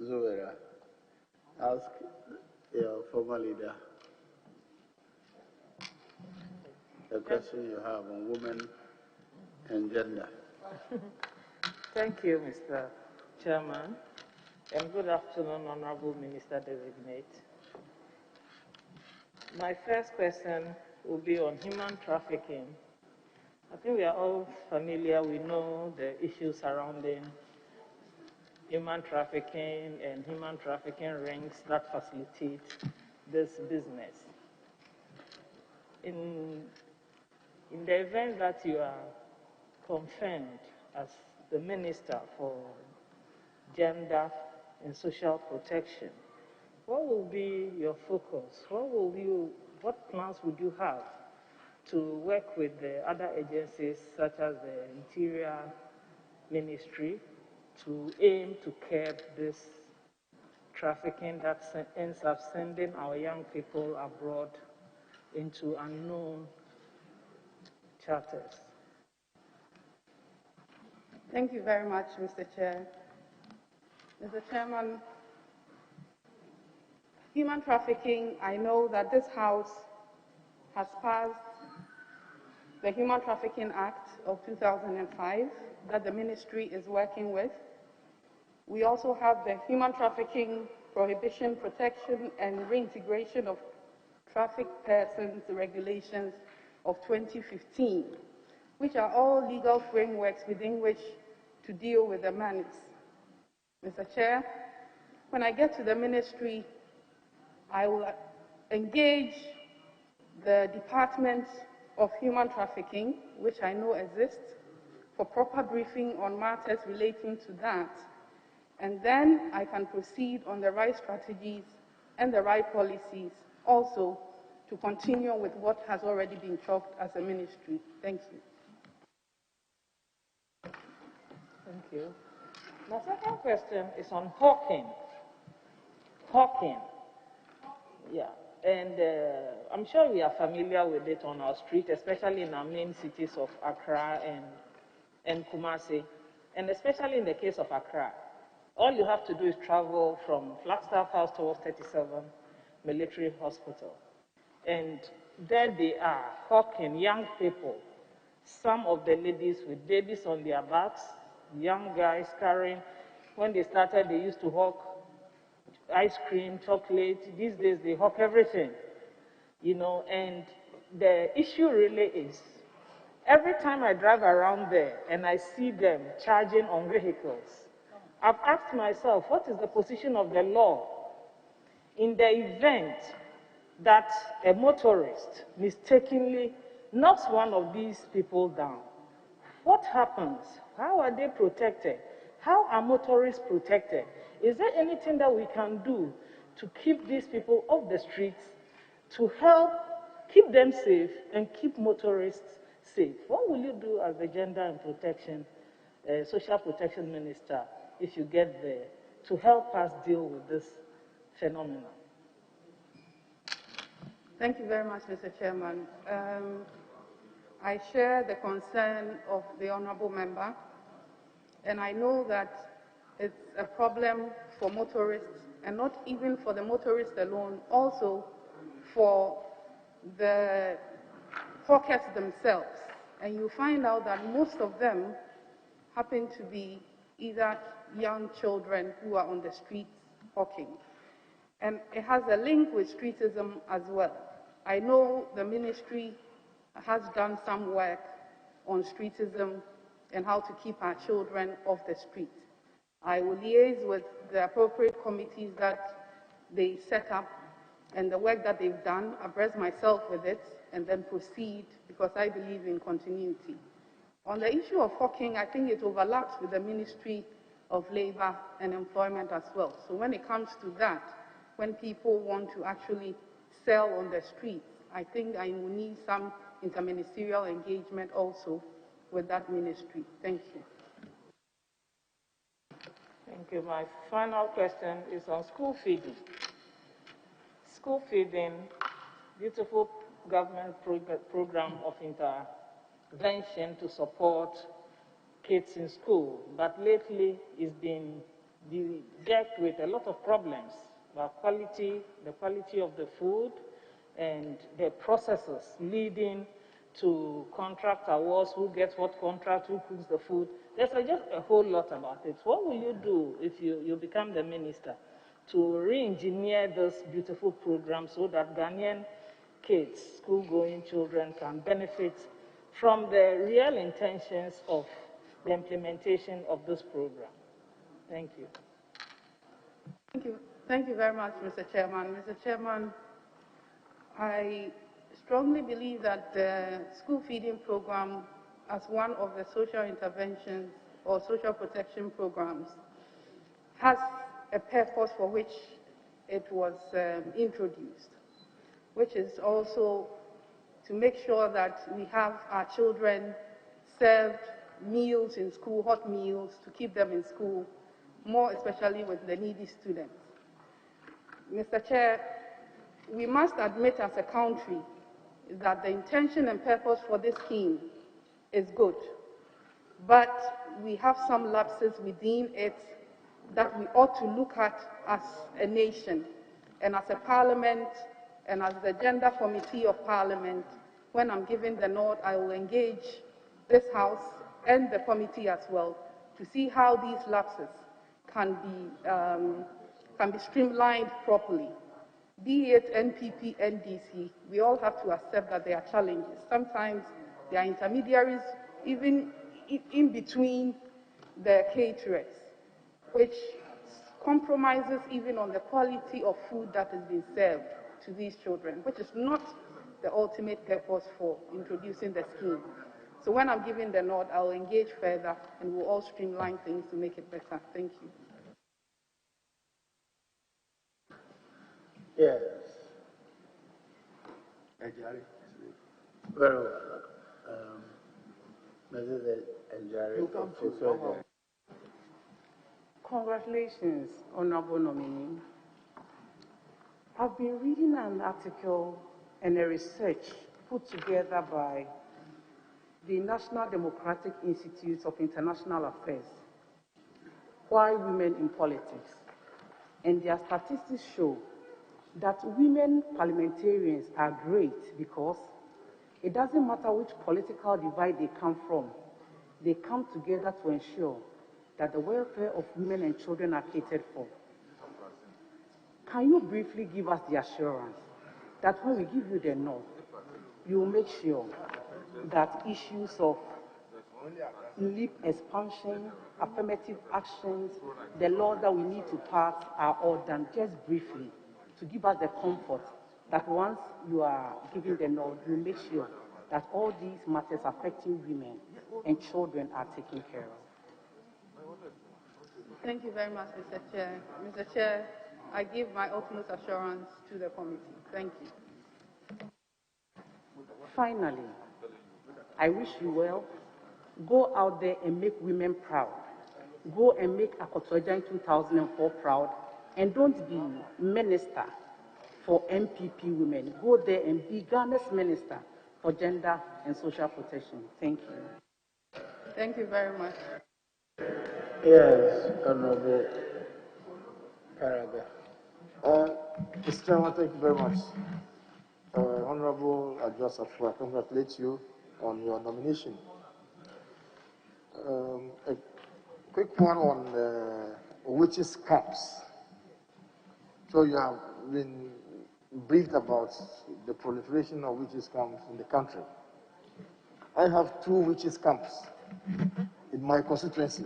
Zuera, ask your former leader the question you have on women and gender. Thank you, Mr. Chairman, and good afternoon, Honorable Minister-designate. My first question will be on human trafficking. I think we are all familiar, we know the issues surrounding human trafficking and human trafficking rings that facilitate this business. In the event that you are confirmed as the Minister for Gender and Social Protection, what will be your focus? What plans would you have to work with the other agencies such as the Interior Ministry to aim to curb this trafficking that ends up sending our young people abroad into unknown charters? Thank you very much, Mr. Chair. Mr. Chairman, human trafficking, I know that this House has passed the Human Trafficking Act of 2005 that the Ministry is working with. We also have the Human Trafficking Prohibition, Protection and Reintegration of Trafficked Persons Regulations of 2015, which are all legal frameworks within which to deal with the menace. Mr. Chair, when I get to the Ministry, I will engage the Department of Human Trafficking, which I know exists, for proper briefing on matters relating to that. And then I can proceed on the right strategies and the right policies also to continue with what has already been chalked as a ministry. Thank you. Thank you. My second question is on hawking. Hawking. Yeah. And I'm sure we are familiar with it on our street, especially in our main cities of Accra and Kumasi, and especially in the case of Accra. All you have to do is travel from Flagstaff House towards 37 Military Hospital. And there they are, hawking young people, some of the ladies with babies on their backs, young guys carrying. When they started, they used to hawk ice cream, chocolate. These days, they hawk everything, you know. And the issue really is, every time I drive around there and I see them charging on vehicles, I've asked myself, what is the position of the law in the event that a motorist mistakenly knocks one of these people down? What happens? How are they protected? How are motorists protected? Is there anything that we can do to keep these people off the streets, to help keep them safe and keep motorists safe? What will you do as the Gender and Protection, Social Protection Minister if you get there to help us deal with this phenomenon? Thank you very much, Mr. Chairman. I share the concern of the Honourable Member, and I know that it's a problem for motorists, and not even for the motorists alone, also for the hawkers themselves. And you find out that most of them happen to be either young children who are on the streets hawking. And it has a link with streetism as well. I know the ministry has done some work on streetism and how to keep our children off the street. I will liaise with the appropriate committees that they set up and the work that they've done, abreast myself with it, and then proceed, because I believe in continuity. On the issue of hawking, I think it overlaps with the Ministry of Labour and Employment as well. So when it comes to that, when people want to actually sell on the streets, I think I will need some interministerial engagement also with that ministry. Thank you. Thank you. My final question is on school feeding. School feeding, beautiful government program of intervention to support kids in school, but lately it's been be dealt with a lot of problems about quality, the quality of the food, and the processes leading to contract awards, who gets what contract, who cooks the food. There's just a whole lot about it. What will you do if you become the minister to re-engineer this beautiful program so that Ghanaian kids, school-going children, can benefit from the real intentions of the implementation of this program? Thank you. Thank you. Thank you very much, Mr. Chairman. Mr. Chairman, I strongly believe that the school feeding program, as one of the social interventions or social protection programs, has a purpose for which it was introduced, which is also to make sure that we have our children served meals in school, hot meals, to keep them in school, more especially with the needy students. Mr. Chair, we must admit as a country that the intention and purpose for this scheme is good, but we have some lapses within it that we ought to look at as a nation and as a parliament and as the Gender Committee of Parliament. When I'm given the nod, I will engage this House and the committee as well to see how these lapses can be streamlined properly. Be it NPP, NDC, we all have to accept that there are challenges. Sometimes there are intermediaries, even in between the caterers, which compromises even on the quality of food that is being served to these children, which is not the ultimate purpose for introducing the scheme. So when I'm giving the nod, I'll engage further and we'll all streamline things to make it better. Thank you. Yes. Very well. Mrs. Njari. Congratulations, Honorable Nominee. I've been reading an article and a research put together by the National Democratic Institute of International Affairs, Why Women in Politics, and their statistics show that women parliamentarians are great because it doesn't matter which political divide they come from, they come together to ensure that the welfare of women and children are catered for. Can you briefly give us the assurance that when we give you the nod, you will make sure that issues of LEAP expansion, affirmative actions, the laws that we need to pass are all done? Just briefly, to give us the comfort that once you are giving the nod, you make sure that all these matters affecting women and children are taken care of. Thank you very much, Mr. Chair. Mr. Chair, I give my utmost assurance to the committee. Thank you. Finally, I wish you well. Go out there and make women proud. Go and make Akotoja in 2004 proud. And don't be minister for MPP women. Go there and be Ghana's minister for gender and social protection. Thank you. Thank you very much. Yes, Honorable Paraga. Mr. Chairman, thank you very much. Honorable Adwoa, Safowaa, I congratulate you on your nomination. A quick one on witches' camps. So you have been briefed about the proliferation of witches' camps in the country. I have 2 witches' camps in my constituency,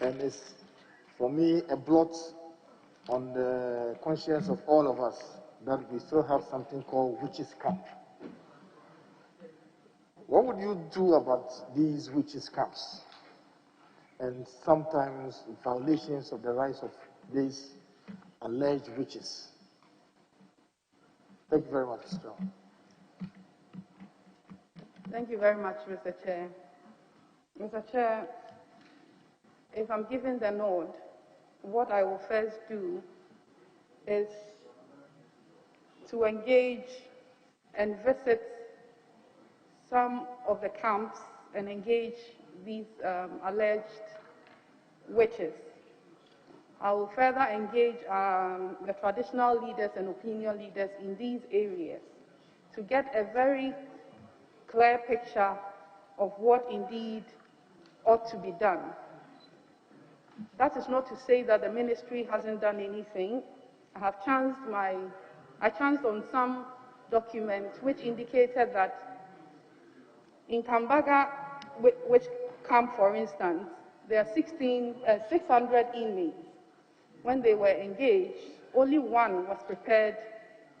and it's, for me, a blot on the conscience of all of us that we still have something called witches' camp. What would you do about these witches' camps and sometimes violations of the rights of these alleged witches? Thank you very much, Mr. Chairman. Thank you very much, Mr. Chair. Mr. Chair, if I'm given the nod, what I will first do is to engage and visit some of the camps and engage these alleged witches I will further engage the traditional leaders and opinion leaders in these areas to get a very clear picture of what indeed ought to be done. That is not to say that the ministry hasn't done anything. I chanced on some documents which indicated that in Kambaga, which camp, for instance, there are 600 inmates. When they were engaged, only one was prepared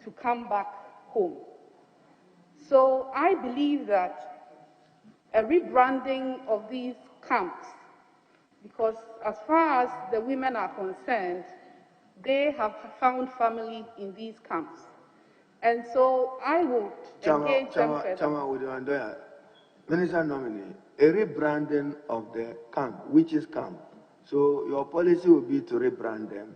to come back home. So I believe that a rebranding of these camps, because as far as the women are concerned, they have found family in these camps. And so I would engage them further. Minister nominee, a rebranding of the camp, which is camp. So your policy will be to rebrand them.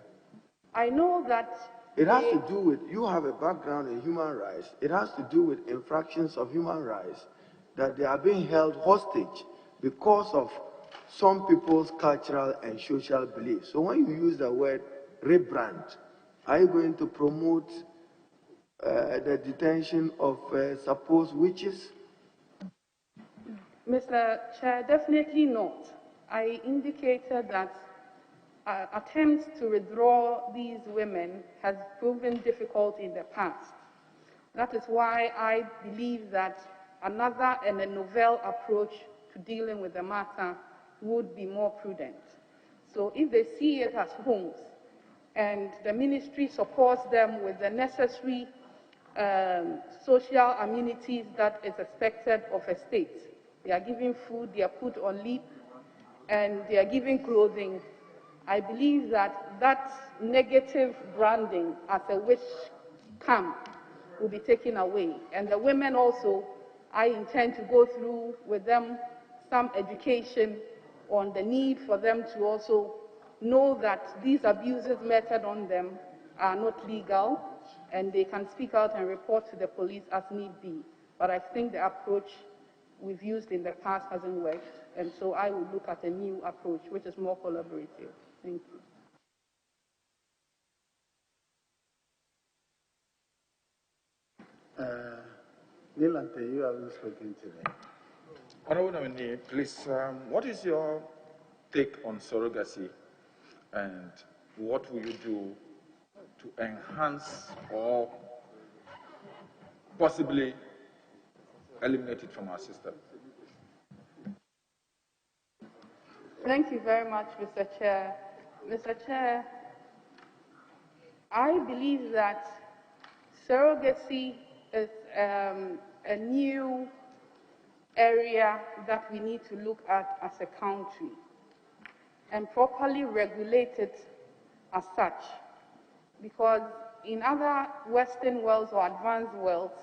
I know that it has to do with, you have a background in human rights. It has to do with infractions of human rights, that they are being held hostage because of some people's cultural and social beliefs. So when you use the word rebrand, are you going to promote the detention of supposed witches? Mr. Chair, definitely not. I indicated that attempts to withdraw these women has proven difficult in the past. That is why I believe that another and a novel approach to dealing with the matter would be more prudent. So if they see it as homes and the ministry supports them with the necessary social amenities that is expected of a state, they are given food, they are put on leave, and they are given clothing, I believe that that negative branding as a witch camp will be taken away. And the women also, I intend to go through with them some education on the need for them to also know that these abuses meted on them are not legal, and they can speak out and report to the police as need be. But I think the approach we've used in the past hasn't worked, and so I will look at a new approach, which is more collaborative. Thank you. Nilante, you haven't spoken today. Honorable Nominee, please, what is your take on surrogacy, and what will you do to enhance or possibly eliminate it from our system? Thank you very much, Mr. Chair. Mr. Chair, I believe that surrogacy is a new area that we need to look at as a country and properly regulate it as such. Because in other Western worlds or advanced worlds,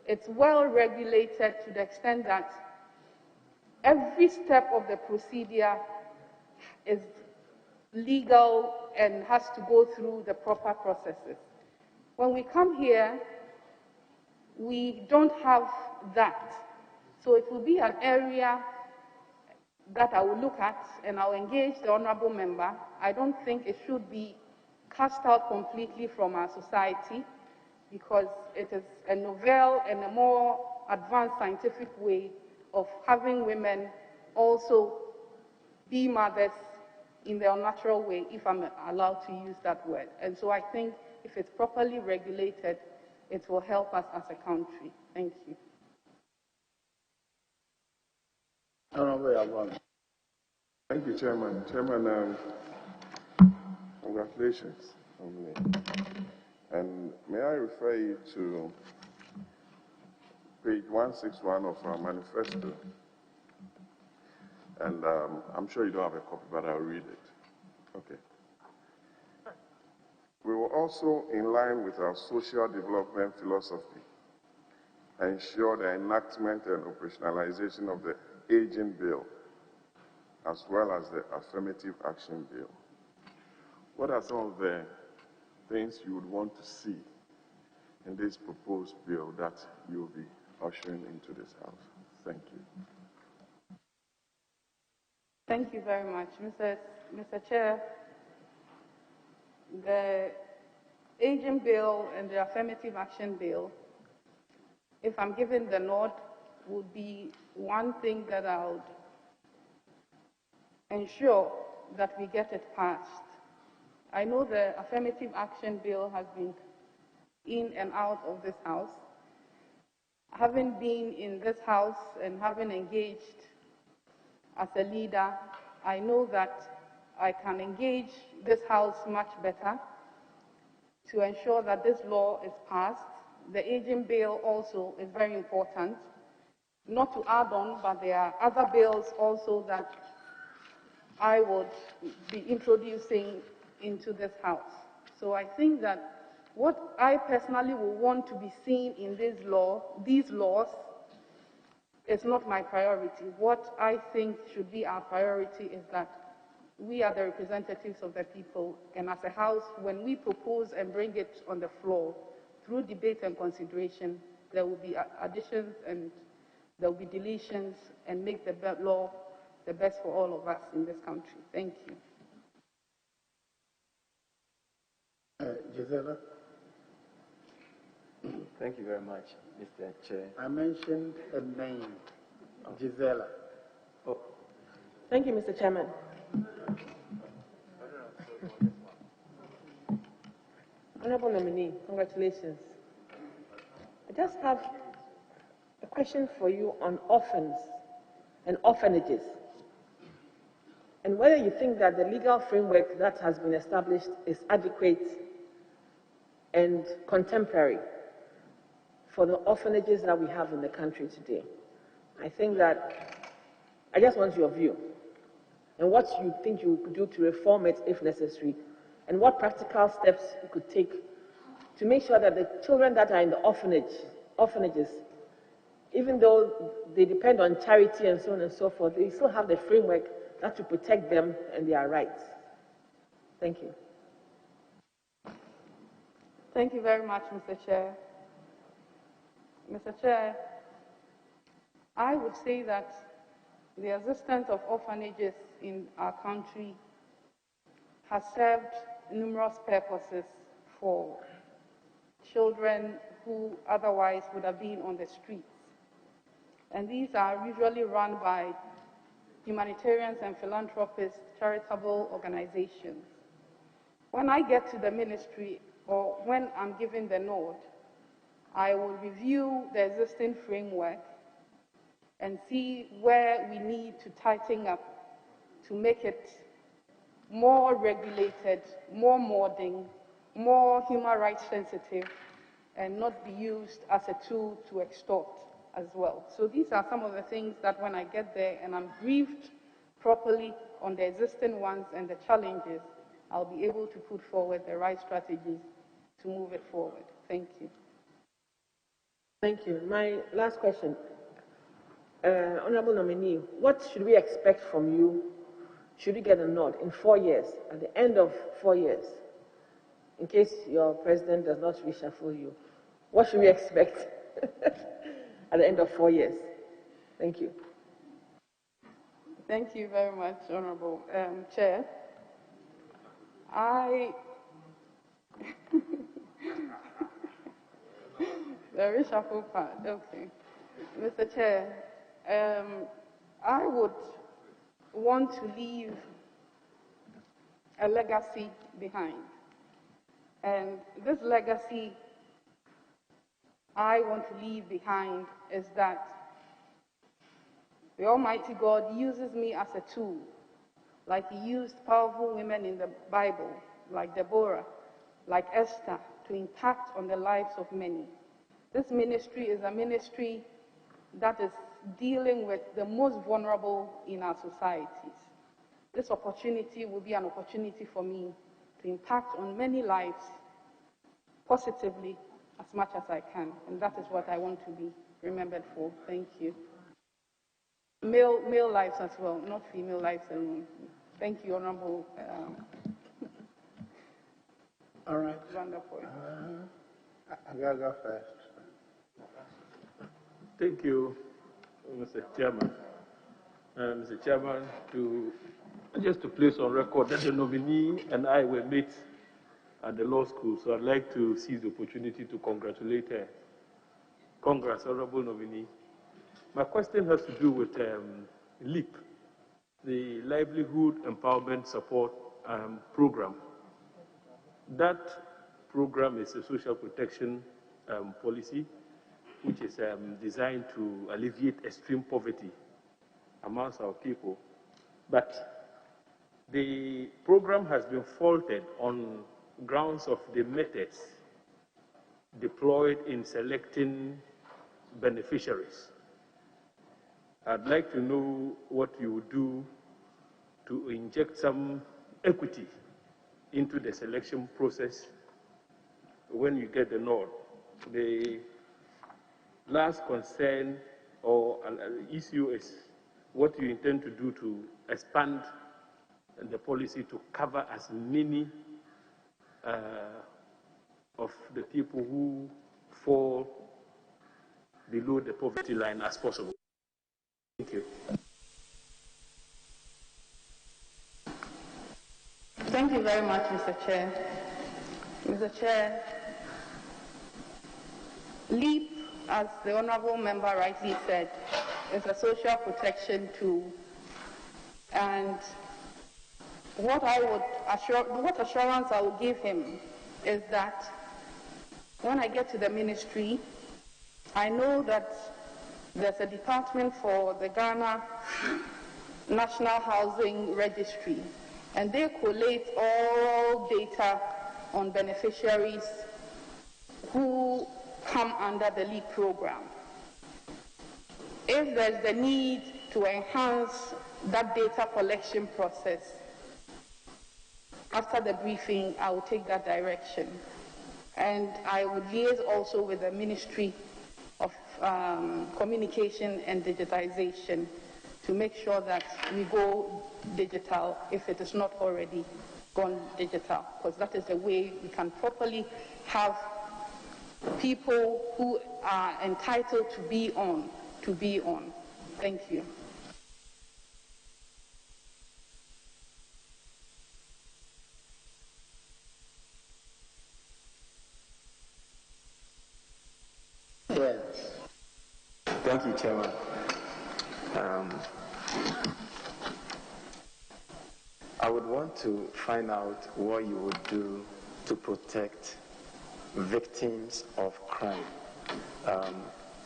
it's well regulated to the extent that every step of the procedure is legal and has to go through the proper processes. When we come here, we don't have that. So it will be an area that I will look at, and I'll engage the honorable member. I don't think it should be cast out completely from our society, because it is a novel and a more advanced scientific way of having women also be mothers in their natural way, if I'm allowed to use that word. And so I think if it's properly regulated, it will help us as a country. Thank you. Thank you, Chairman. Chairman, congratulations on me. And may I refer you to page 161 of our manifesto. And I'm sure you don't have a copy, but I'll read it. Okay. We will also, in line with our social development philosophy, ensure the enactment and operationalization of the Aging Bill, as well as the Affirmative Action Bill. What are some of the things you would want to see in this proposed bill that you will be ushering into this House? Thank you. Thank you very much, Mr. Chair. The aging bill and the affirmative action bill, if I'm given the nod, would be one thing that I would ensure that we get it passed. I know the affirmative action bill has been in and out of this house. Having been in this house and having engaged as a leader, I know that I can engage this house much better to ensure that this law is passed. The aging bill also is very important. Not to add on, but there are other bills also that I would be introducing into this house. So I think that what I personally will want to be seen in these laws is not my priority. What I think should be our priority is that we are the representatives of the people, and as a house, when we propose and bring it on the floor, through debate and consideration, there will be additions and there will be deletions, and make the law the best for all of us in this country. Thank you. Gisela? Thank you very much, Mr. Chair. I mentioned a name, Gisela. Oh. Thank you, Mr. Chairman. Honorable nominee, congratulations. I just have a question for you on orphans and orphanages, and whether you think that the legal framework that has been established is adequate and contemporary for the orphanages that we have in the country today. I think that I just want your view and what you think you could do to reform it if necessary, and what practical steps you could take to make sure that the children that are in the orphanages, even though they depend on charity and so on and so forth, they still have the framework that to protect them and their rights. Thank you. Thank you very much, Mr. Chair. Mr. Chair, I would say that the existence of orphanages in our country has served numerous purposes for children who otherwise would have been on the streets. And these are usually run by humanitarians and philanthropists, charitable organizations. When I get to the ministry, or when I'm given the nod, I will review the existing framework and see where we need to tighten up to make it more regulated, more modern, more human rights sensitive, and not be used as a tool to extort as well. So these are some of the things that when I get there and I'm briefed properly on the existing ones and the challenges, I'll be able to put forward the right strategies to move it forward. Thank you. Thank you. My last question. Honorable nominee, what should we expect from you should you get a nod in 4 years, at the end of 4 years, in case your president does not reshuffle you? What should we expect at the end of 4 years? Thank you. Thank you very much, Honorable Chair. The reshuffle part, okay. Mr. Chair, I would want to leave a legacy behind. And this legacy I want to leave behind is that the Almighty God uses me as a tool, like He used powerful women in the Bible, like Deborah, like Esther, to impact on the lives of many. This ministry is a ministry that is dealing with the most vulnerable in our societies. This opportunity will be an opportunity for me to impact on many lives positively as much as I can, and that is what I want to be remembered for. Thank you. Male lives as well, not female lives alone. Thank you, Honorable. All right. Wonderful. I gotta go first. Thank you, Mr. Chairman. Mr. Chairman, just to place on record that the nominee and I were mates at the law school, so I'd like to seize the opportunity to congratulate her. Congrats, Honorable Nominee. My question has to do with LEAP, the Livelihood Empowerment Support Program. That program is a social protection policy which is designed to alleviate extreme poverty amongst our people. But the program has been faulted on grounds of the methods deployed in selecting beneficiaries. I'd like to know what you would do to inject some equity into the selection process when you get the nod. The last concern or issue is what you intend to do to expand the policy to cover as many of the people who fall below the poverty line as possible. Thank you. Thank you very much, Mr. Chair. Mr. Chair, LEAP, as the Honourable Member rightly said, is a social protection tool. And what assurance I will give him is that when I get to the ministry, I know that there's a department for the Ghana National Housing Registry, and they collate all data on beneficiaries who come under the LEAP program. If there's the need to enhance that data collection process, after the briefing, I will take that direction. And I would liaise also with the Ministry of Communication and Digitization to make sure that we go digital if it is not already gone digital, because that is the way we can properly have people who are entitled to be on. Thank you. Yes. Thank you, Chairman. I would want to find out what you would do to protect victims of crime.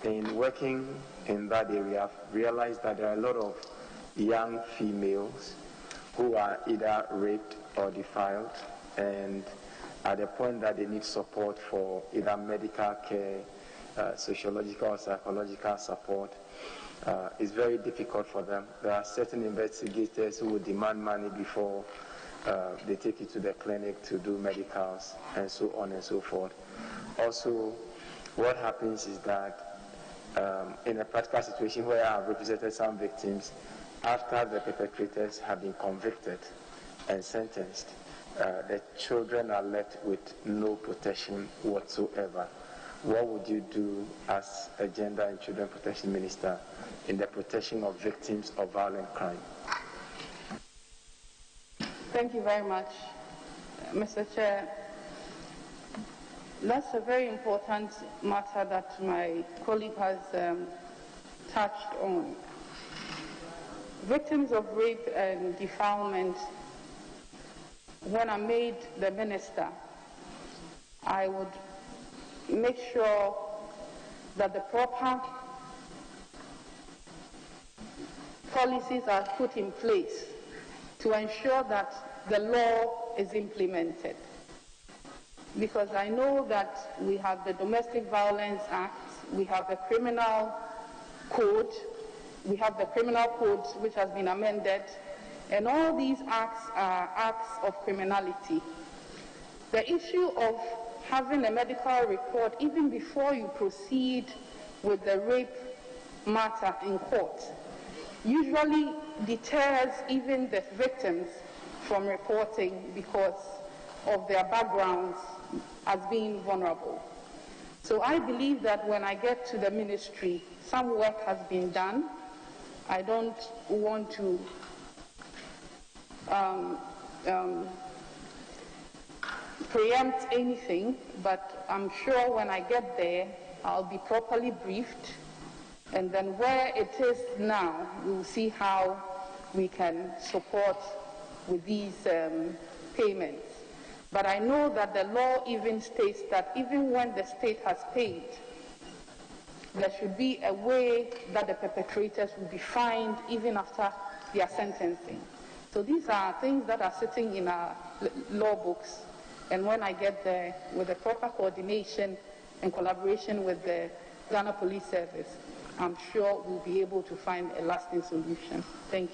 In working in that area, I've realized that there are a lot of young females who are either raped or defiled, and at the point that they need support for either medical care, sociological or psychological support, it's very difficult for them. There are certain investigators who will demand money before they take you to the clinic to do medicals and so on and so forth. Also, what happens is that in a practical situation where I have represented some victims, after the perpetrators have been convicted and sentenced, the children are left with no protection whatsoever. What would you do as a Gender and Children Protection Minister in the protection of victims of violent crime? Thank you very much, Mr. Chair. That's a very important matter that my colleague has touched on. Victims of rape and defilement, when I'm made the minister, I would make sure that the proper policies are put in place to ensure that the law is implemented. Because I know that we have the Domestic Violence Act, we have the Criminal Code, we have the Criminal Code which has been amended, and all these acts are acts of criminality. The issue of having a medical report even before you proceed with the rape matter in court usually deters even the victims from reporting because of their backgrounds as being vulnerable. So I believe that when I get to the ministry, some work has been done. I don't want to preempt anything, but I'm sure when I get there, I'll be properly briefed. And then where it is now, we'll see how we can support with these payments. But I know that the law even states that even when the state has paid, there should be a way that the perpetrators will be fined even after their sentencing. So these are things that are sitting in our law books. And when I get there, with the proper coordination and collaboration with the Ghana Police Service, I'm sure we'll be able to find a lasting solution. Thank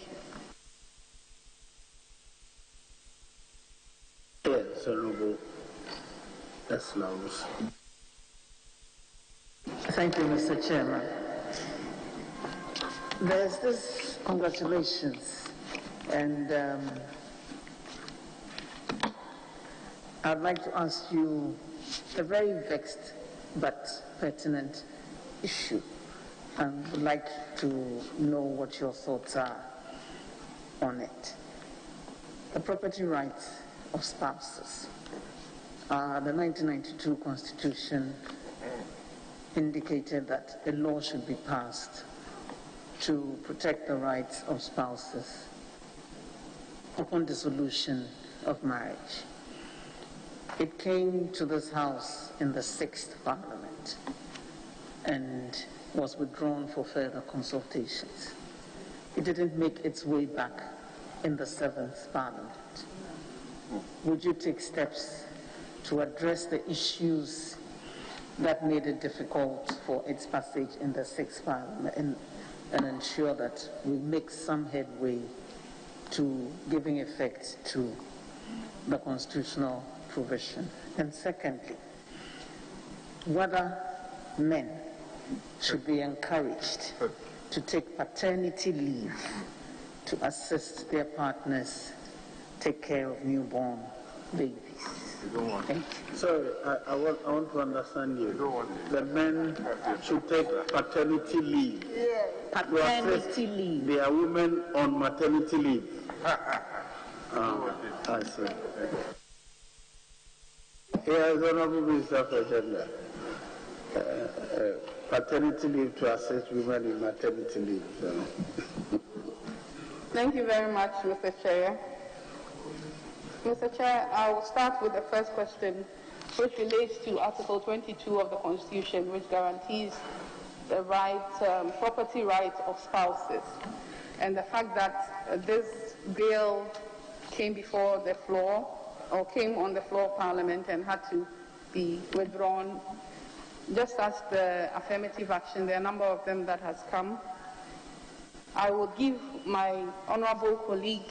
you. Yes, Honorable Eslaus. Thank you, Mr. Chairman. There's this congratulations, and I'd like to ask you a very vexed but pertinent issue, and would like to know what your thoughts are on it. The property rights of spouses. The 1992 Constitution indicated that a law should be passed to protect the rights of spouses upon dissolution of marriage. It came to this House in the 6th Parliament and was withdrawn for further consultations. It didn't make its way back in the 7th Parliament. Would you take steps to address the issues that made it difficult for its passage in the 6th Parliament and ensure that we make some headway to giving effect to the constitutional provision? And secondly, whether men should be encouraged to take paternity leave to assist their partners take care of newborn babies. Thank you. Sorry, I want to understand you. The men should take paternity leave. Yeah. Paternity leave. They are women on maternity leave. I see. Yes, Honorable Minister for Gender. Paternity leave to assist women in maternity leave. Thank you very much, Mr. Chair. Mr. Chair, I will start with the first question, which relates to Article 22 of the Constitution, which guarantees the property rights of spouses, and the fact that this bill came before the floor, or came on the floor of Parliament and had to be withdrawn. Just as the affirmative action, there are a number of them that has come. I will give my honorable colleague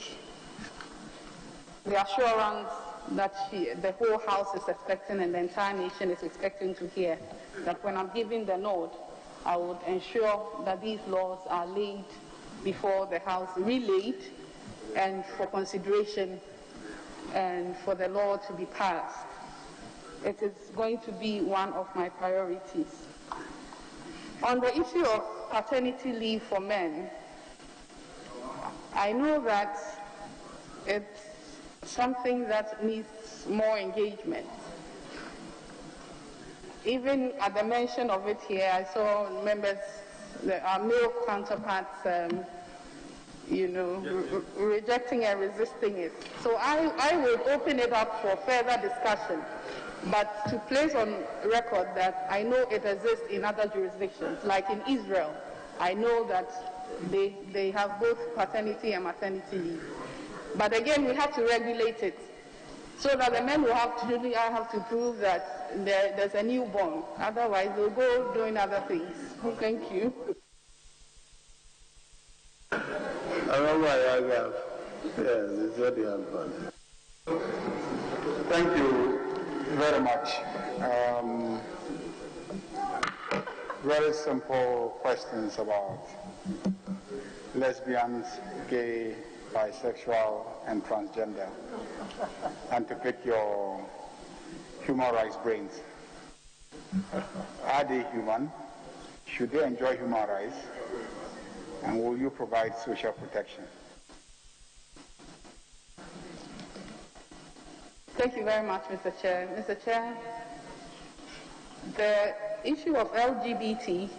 the assurance that the whole House is expecting and the entire nation is expecting to hear, that when I'm giving the nod, I would ensure that these laws are laid before the House, relayed, and for consideration, and for the law to be passed. It is going to be one of my priorities. On the issue of paternity leave for men, I know that it's something that needs more engagement. Even at the mention of it here, I saw members, our male counterparts, rejecting and resisting it. So I will open it up for further discussion, but to place on record that I know it exists in other jurisdictions, like in Israel. I know that they have both paternity and maternity leave. But again, we have to regulate it so that the men will have to prove that there's a newborn. Otherwise, they'll go doing other things. Thank you. Thank you very much. Very simple questions about lesbians, gay, bisexual, and transgender, and to pick your human rights brains. Are they human? Should they enjoy human rights? And will you provide social protection? Thank you very much, Mr. Chair. Mr. Chair, the issue of LGBT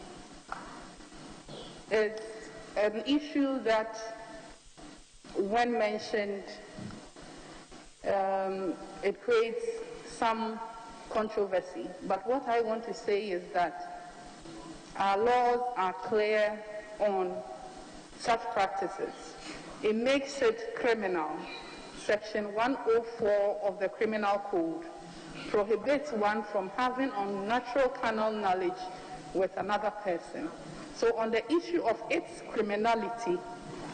is an issue that, when mentioned, it creates some controversy. But what I want to say is that our laws are clear on such practices. It makes it criminal. Section 104 of the Criminal Code prohibits one from having unnatural carnal knowledge with another person. So on the issue of its criminality,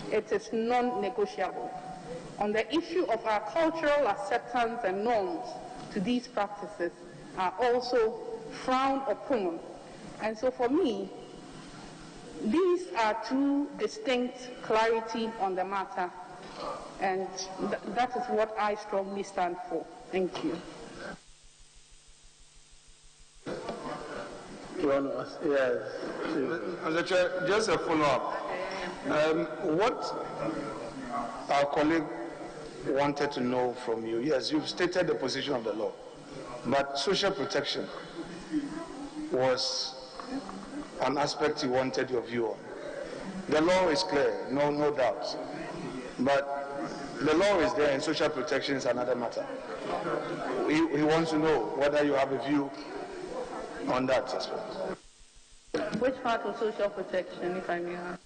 it is non-negotiable. On the issue of our cultural acceptance and norms to these practices are also frowned upon. And so for me, these are two distinct clarity on the matter, and that is what I strongly stand for. Thank you. Yes. Mr. Chair, just a follow-up. What our colleague wanted to know from you, yes, you've stated the position of the law, but social protection was an aspect he wanted your view on. The law is clear, no doubt, but the law is there and social protection is another matter. He wants to know whether you have a view on that aspect. Which part of social protection, if I may ask?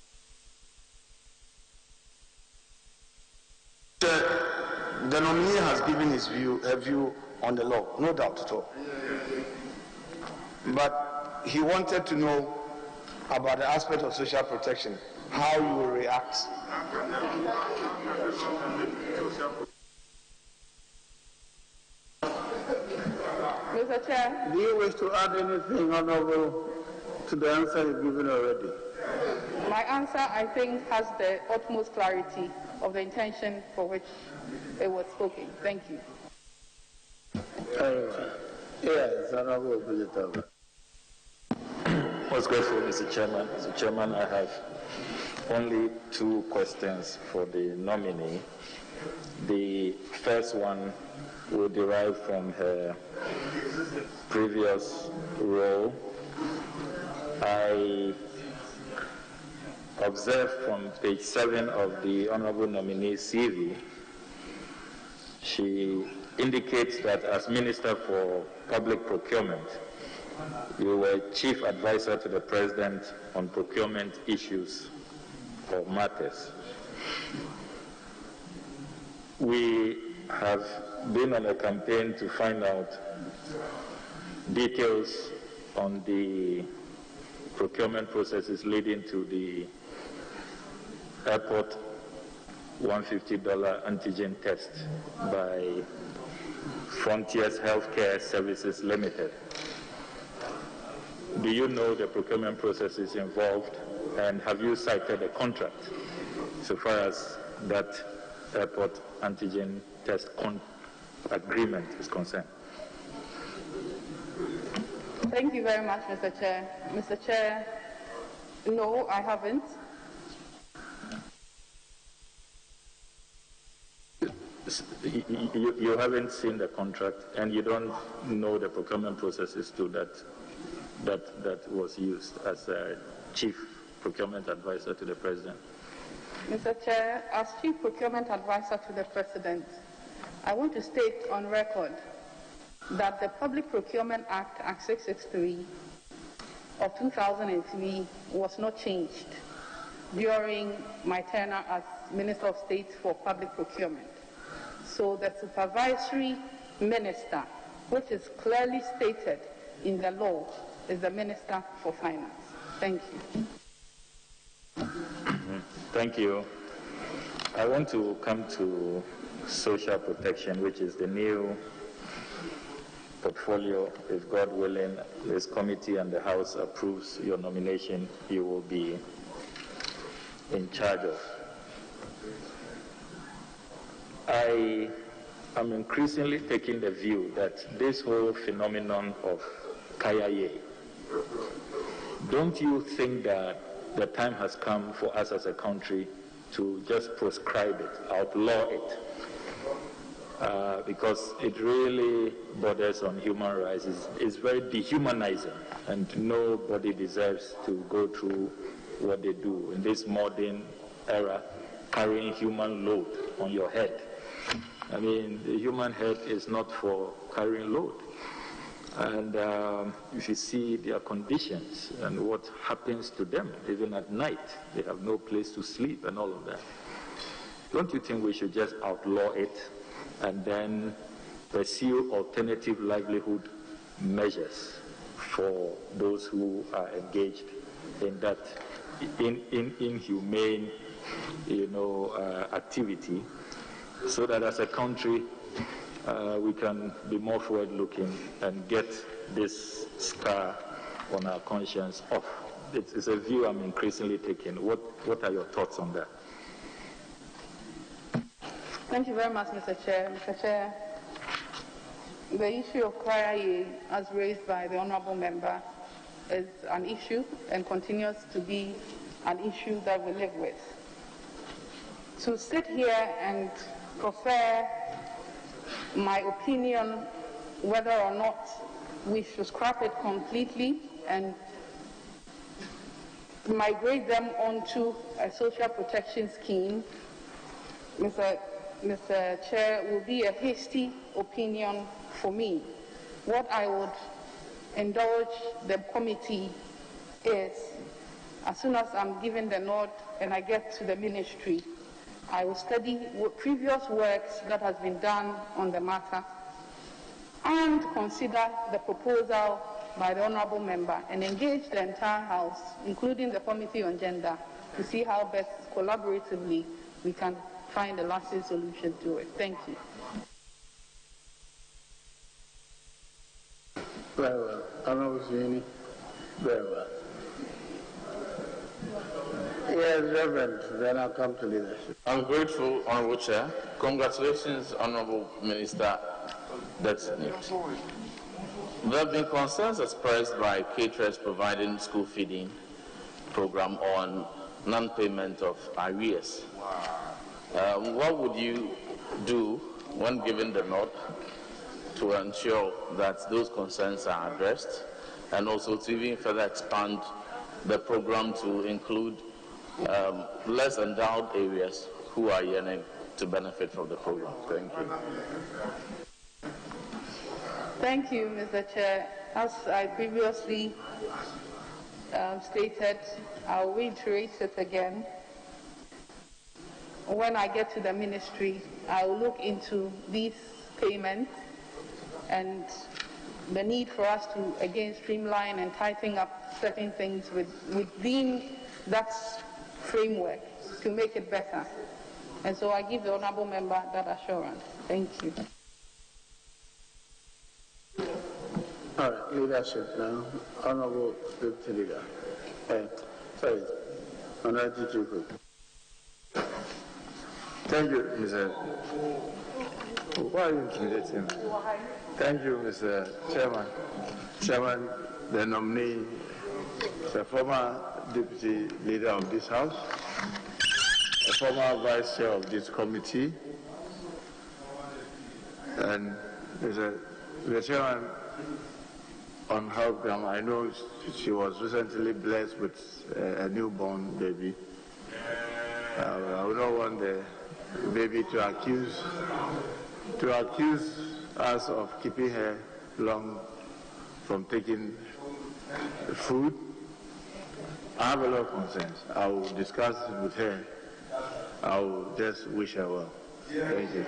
The nominee has given his view on the law, no doubt at all. But he wanted to know about the aspect of social protection, how you will react. Mr. Chair. Do you wish to add anything, Honorable, to the answer you've given already? My answer, I think, has the utmost clarity of the intention for which it was spoken. Thank you. Yes, Honorable Visitor. Most grateful, Mr. Chairman. Mr. Chairman, I have only two questions for the nominee. The first one will derive from her previous role. I observed from page 7 of the Honorable Nominee's CV, she indicates that as Minister for Public Procurement, you were Chief Advisor to the President on procurement issues or matters. We have been on a campaign to find out details on the procurement processes leading to the airport $150 antigen test by Frontiers Healthcare Services Limited. Do you know the procurement processes involved, and have you cited a contract so far as that airport antigen test agreement is concerned? Thank you very much, Mr. Chair. Mr. Chair, no, I haven't. You haven't seen the contract, and you don't know the procurement processes too that was used as a Chief Procurement Advisor to the President. Mr. Chair, as Chief Procurement Advisor to the President, I want to state on record that the Public Procurement Act, Act 663 of 2003, was not changed during my tenure as Minister of State for Public Procurement. So the supervisory minister, which is clearly stated in the law, is the Minister for Finance. Thank you. Thank you. I want to come to social protection, which is the new portfolio. If God willing, this committee and the House approves your nomination, you will be in charge of. I am increasingly taking the view that this whole phenomenon of Kayaye, don't you think that the time has come for us as a country to just proscribe it, outlaw it? because it really borders on human rights. It's very dehumanizing, and nobody deserves to go through what they do in this modern era, carrying human load on your head. I mean, the human head is not for carrying load. And if you see their conditions and what happens to them, even at night, they have no place to sleep and all of that. Don't you think we should just outlaw it and then pursue alternative livelihood measures for those who are engaged in that inhumane, activity, so that as a country we can be more forward-looking and get this scar on our conscience off. It's a view I'm increasingly taking. What are your thoughts on that? Thank you very much, Mr. Chair. Mr. Chair, the issue of Kraye, as raised by the Honourable Member, is an issue and continues to be an issue that we live with. To sit here and prefer my opinion whether or not we should scrap it completely and migrate them onto a social protection scheme, Mr. Chair, will be a hasty opinion for me. What I would indulge the committee is, as soon as I'm given the nod and I get to the ministry, I will study previous works that has been done on the matter and consider the proposal by the Honourable Member and engage the entire House, including the Committee on Gender, to see how best collaboratively we can find a lasting solution to it. Thank you. Very well. Honourable Sweeney. Very well. Yes, Reverend, then I'll come to leadership. I'm grateful, Honourable Chair. Congratulations, Honourable Minister Designate. There have been concerns expressed by caterers providing school feeding program on non-payment of arrears. What would you do when given the nod to ensure that those concerns are addressed, and also to even further expand the program to include less endowed areas who are yearning to benefit from the program? Thank you. Thank you, Mr. Chair. As I previously stated, I'll reiterate it again. When I get to the ministry, I will look into these payments and the need for us to again streamline and tighten up certain things within that framework to make it better. And so I give the Honourable Member that assurance. Thank you. All right, leadership now. Honourable Deputy Leader. Sorry, Honourable Chief. Thank you, Mr. Why are you intimidating? Thank you, Mr. Chairman. Chairman, the nominee, the former Deputy Leader of this House, the former Vice Chair of this committee, and Mr. Chairman, on her ground, I know she was recently blessed with a newborn baby. I would not want the baby to accuse us of keeping her long from taking food. I have a lot of concerns. I will discuss it with her. I will just wish her well. Thank you.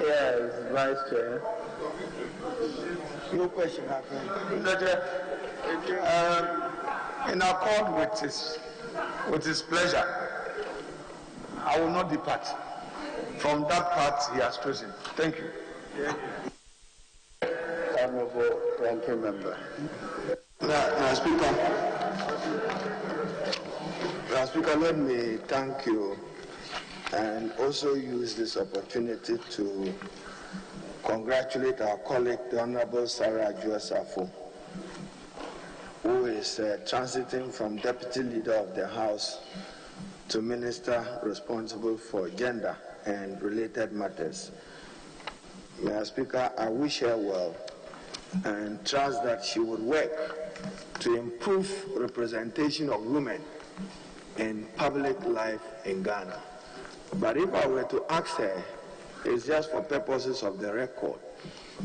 Yes, Vice Chair. No question, Mr. Chair. In accord with his pleasure, I will not depart from that path he has chosen. Thank you. Honourable Ranking Member. Speaker, let me thank you and also use this opportunity to congratulate our colleague, the Honourable Sarah Adwoa, who is transiting from Deputy Leader of the House to Minister responsible for gender and related matters. Madam Speaker, I wish her well and trust that she would work to improve representation of women in public life in Ghana. But if I were to ask her, it's just for purposes of the record.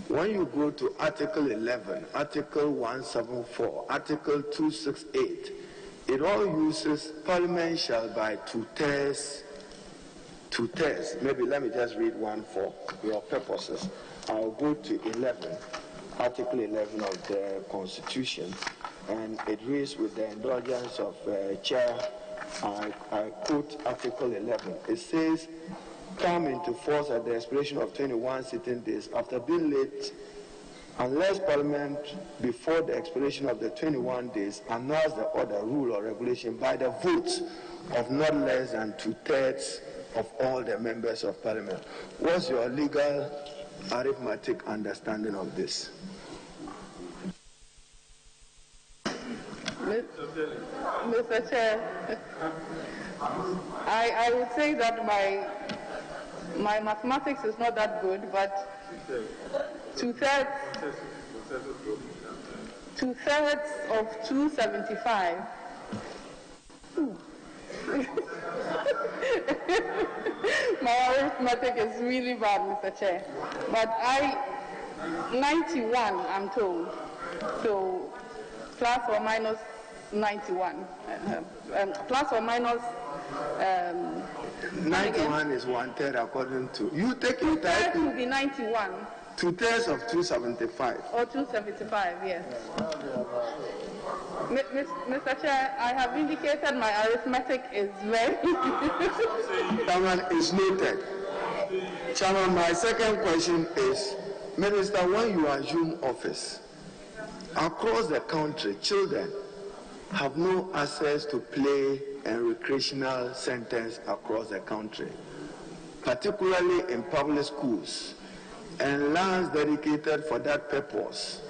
When you go to Article 11, Article 174, Article 268, it all uses Parliament shall by two-thirds. Maybe let me just read one for your purposes. I'll go to 11, Article 11 of the Constitution, and it reads with the indulgence of Chair. I quote Article 11. It says, come into force at the expiration of 21 sitting days after being late, unless Parliament, before the expiration of the 21 days, announce the order, rule, or regulation by the votes of not less than two-thirds of all the members of Parliament. What's your legal arithmetic understanding of this? Mr. Chair, I would say that my mathematics is not that good, but two-thirds of 275. My arithmetic is really bad, Mr. Chair. But 91, I'm told. So plus or minus 91. Plus or minus 91 is one-third according to you. Take it. Two-thirds will be 91. Two-thirds of 275. Or 275, yes. Mr. Chair, I have indicated my arithmetic is very... Chairman, is noted. Chairman, my second question is, Minister, when you assume office, across the country, children have no access to play and recreational centers across the country, particularly in public schools, and lands dedicated for that purpose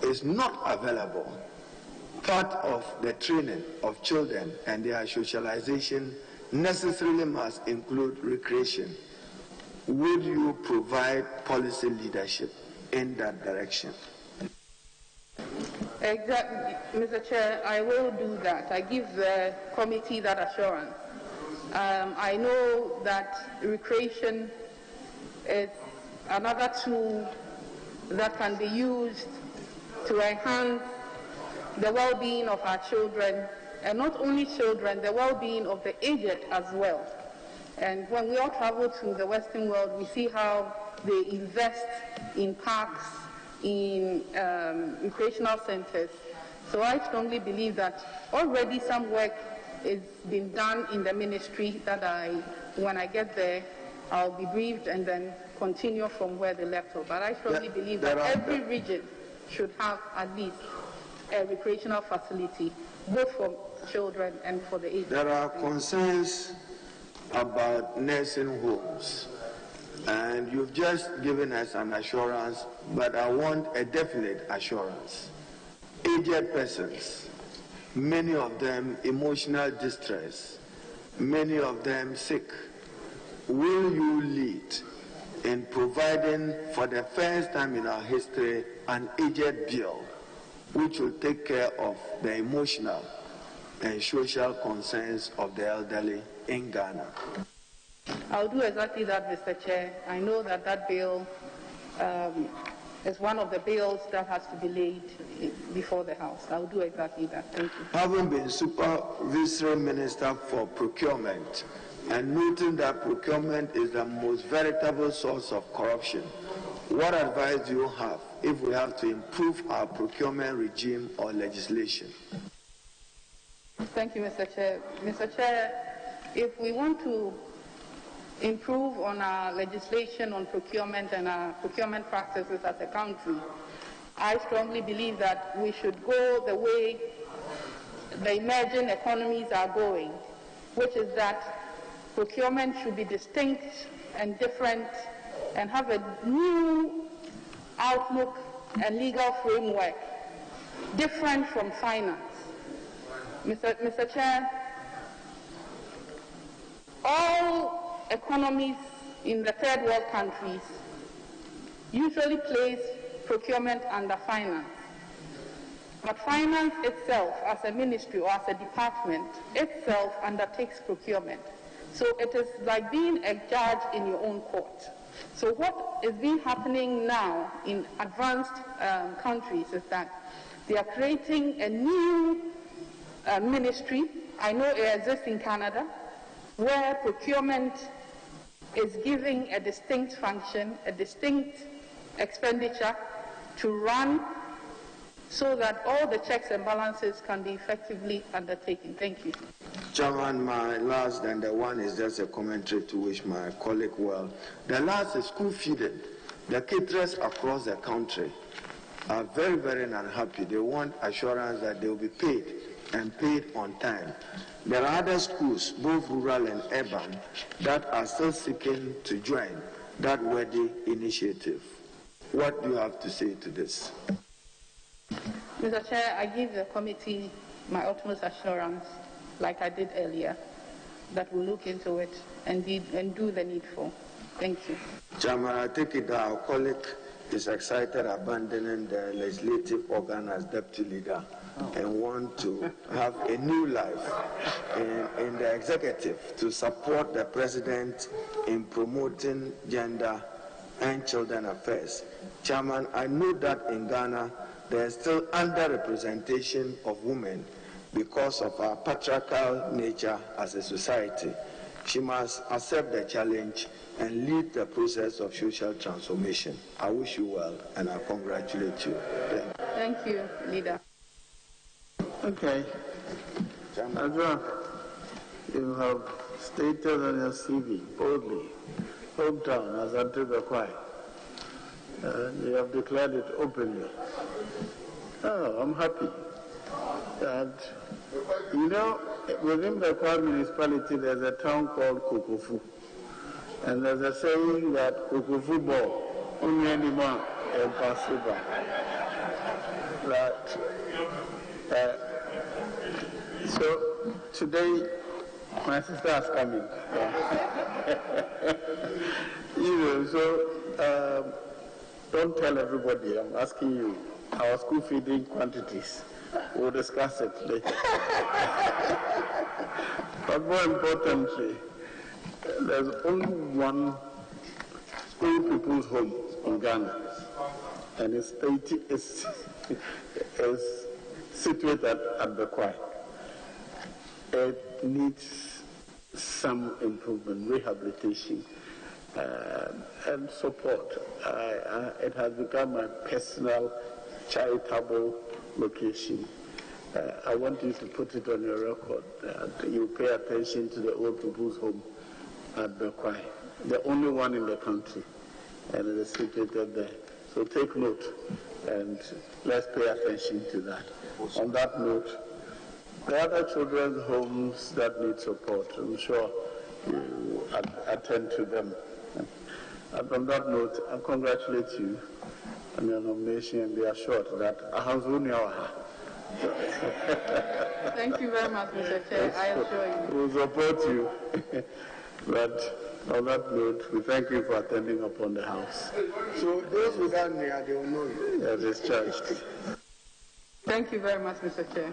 is not available. Part of the training of children and their socialization necessarily must include recreation. Would you provide policy leadership in that direction? Exactly, Mr. Chair, I will do that. I give the committee that assurance. I know that recreation is another tool that can be used to enhance the well-being of our children, and not only children, the well-being of the aged as well. And when we all travel to the Western world, we see how they invest in parks, in recreational centers. So I strongly believe that already some work is being done in the ministry that when I get there, I'll be briefed and then continue from where they left off. But I strongly believe that every region should have at least a recreational facility, both for children and for the aged. There are concerns about nursing homes, and you've just given us an assurance, but I want a definite assurance. Aged persons, many of them emotional distress, many of them sick. Will you lead in providing, for the first time in our history, an aged bill which will take care of the emotional and social concerns of the elderly in Ghana? I'll do exactly that, Mr. Chair. I know that that bill is one of the bills that has to be laid before the House. I'll do exactly that. Thank you. Having been Supervisory Minister for Procurement and noting that procurement is the most veritable source of corruption, what advice do you have if we have to improve our procurement regime or legislation? Thank you, Mr. Chair. Mr. Chair, if we want to improve on our legislation on procurement and our procurement practices as a country, I strongly believe that we should go the way the emerging economies are going, which is that procurement should be distinct and different and have a new outlook and legal framework different from finance. Mr. Chair, all economies in the third world countries usually place procurement under finance. But finance itself, as a ministry or as a department, itself undertakes procurement. So it is like being a judge in your own court. So what is being happening now in advanced countries is that they are creating a new ministry. I know it exists in Canada, where procurement is giving a distinct function, a distinct expenditure to run, so that all the checks and balances can be effectively undertaken. Thank you. Chairman, my last and the one is just a commentary to wish my colleague well. The last is school feeding. The caterers across the country are very, very unhappy. They want assurance that they will be paid and paid on time. There are other schools, both rural and urban, that are still seeking to join that worthy initiative. What do you have to say to this? Mr. Chair, I give the committee my utmost assurance, like I did earlier, that we'll look into it and do the needful. Thank you. Chairman, I take it that our colleague is excited abandoning the legislative organ as deputy leader and want to have a new life in the executive to support the president in promoting gender and children affairs. Chairman, I know that in Ghana there is still underrepresentation of women because of our patriarchal nature as a society. She must accept the challenge and lead the process of social transformation. I wish you well and I congratulate you. Thank you, Leader. Okay. Adwoa, you have stated on your CV boldly, hometown as Antigua. You have declared it openly. Oh, I'm happy. And you know, within the Kwa municipality, there's a town called Kokofu. And there's a saying that Kokofu ball, only anyone and pass over. That, so today, my sister has come in. You know, so don't tell everybody. I'm asking you our school feeding quantities. We'll discuss it later. But more importantly, there's only one school people's home in Ghana, and it's situated at Bekwai. It needs some improvement, rehabilitation, and support. It has become a personal, charitable location. I want you to put it on your record that you pay attention to the old people's home at Bekwai, the only one in the country, and it is situated there. So take note, and let's pay attention to that. On that note, the other children's homes that need support, I'm sure you attend to them. And on that note, I congratulate you on your nomination and be assured that I have only our. Thank you very much, Mr. Chair. I assure you. We will support you. But on that note, we thank you for attending upon the House. So those without me, they will know you. As discharged. Thank you very much, Mr. Chair.